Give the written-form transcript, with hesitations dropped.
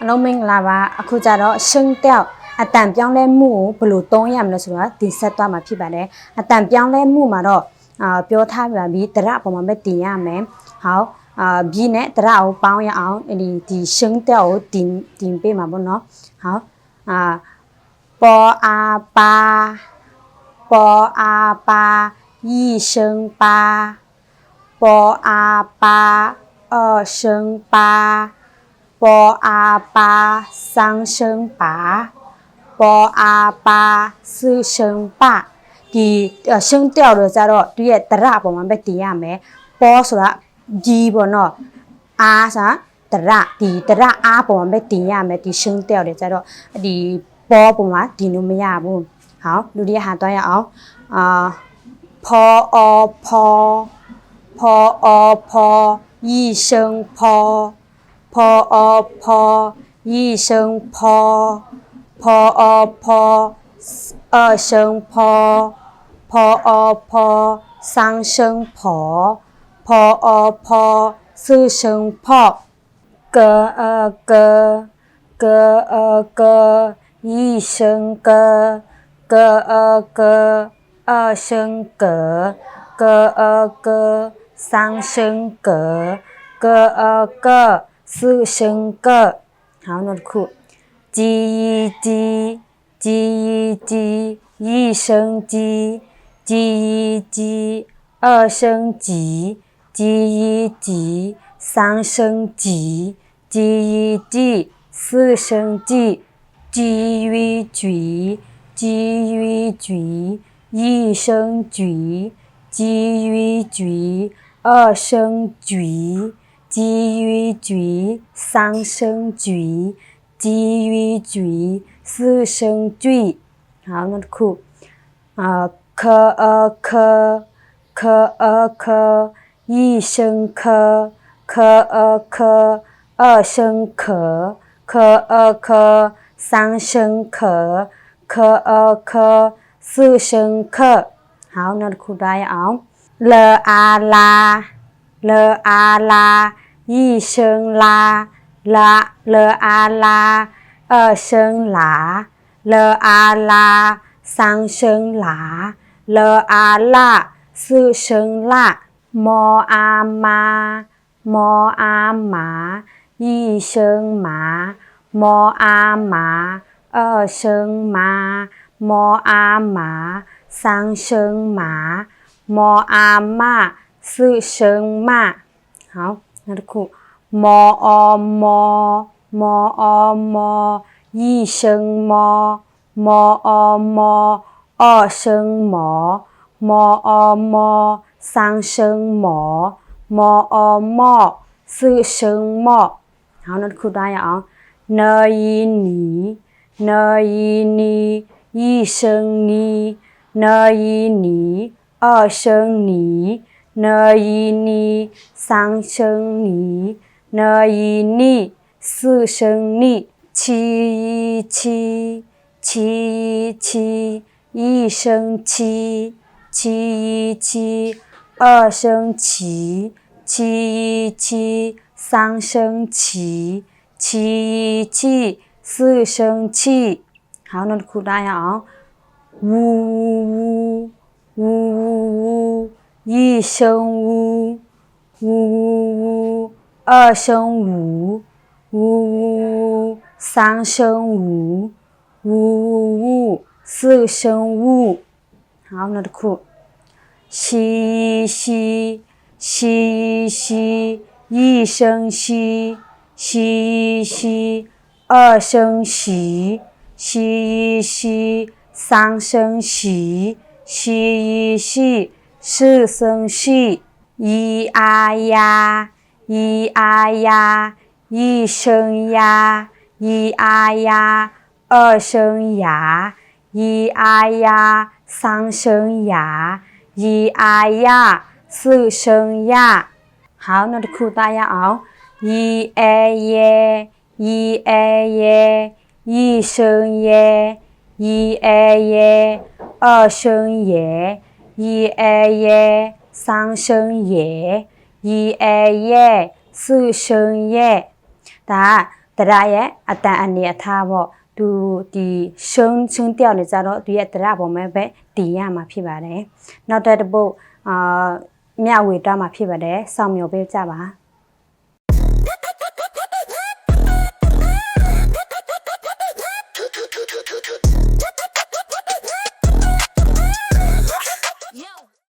လုံးမင်္ဂလာပါအခုကြတော့ရှင်းတောက်အတန်ပြောင်းလဲမှုကိုဘယ်လိုသုံးရမလဲဆိုတော့ဒီဆက်သွားမှာဖြစ်ပါတယ်အတန်ပြောင်းလဲမှုမှာတော့ပြောထားပြပြီးတရအပေါ်မှာပဲတင်ရမယ်ဟောဘီနဲ့တရကိုပေါင်းရအောင်ဒီရှင်းတောက်ကိုတင်ပေးမှာပေါ့နော်ဟောပေါ်အားပါပေါ်အားပါဤရှင်းပါပေါ်အားပါရှင်းပါပေါ်အားပါစန်းရှင်းပါပေါ်အားပါsưရှင်းပါဒီရှင်းတောက်တော့ကြတော့သူရဲ့တရအပေါ်မှာပဲတင်ရမယ်ပေါ်ဆိုတာဒီပေါ့နော်အားဆိုတာတရဒီတရအားပေါ်မှာပဲတင်ရမယ်ဒီရှင်းတောက်တယ်ကြတော့ဒီပေါ်ပေါ်မှာတင်လို့မရဘူးဟောလူတွေကဟာသွားရအောင်ဖောဖော一声婆婆婆一声婆婆婆二声婆婆婆三声婆婆婆四声婆哥一声哥哥二声哥三声哥四声哥好那酷鸡一声鸡二声鸡三声鸡四声鸡一声鸡二声鸡三声鸡四声鸡好那酷科一声科二声科三声科四声科好那酷大家အောင်了啊啦一声啦了啊啦二声啦了啊啦三声啦了啊啦四声啦么啊嘛一声嘛么啊嘛二声嘛么啊嘛三声嘛么啊嘛四声嘛好那酷么一声么二声么三声么四声么好那酷大家အောင်呢一声呢二声呢三声呢四声七一声七二声七三声七四声七好那酷大家အောင်呜一声呜二声呜三声呜四声呜好那酷西一声西二声西三声西四声西一啊呀一声呀一啊呀二声呀一啊呀三声呀一啊呀四声呀好那酷大家အောင်一哎耶一声耶一哎耶二声耶一哎耶三声耶一哎耶四声耶ဒါ တရရဲ့အတန်အနေအထားပေါ့သူဒီရှုံးတယောက်နေကြတော့သူရဲ့တရပေါ်မှာပဲတည်ရမှာဖြစ်ပါတယ်နောက်တစ်ပုတ်မျှဝေတာမှာဖြစ်ပါတယ်စောင့်မျှော်ပေးကြပါ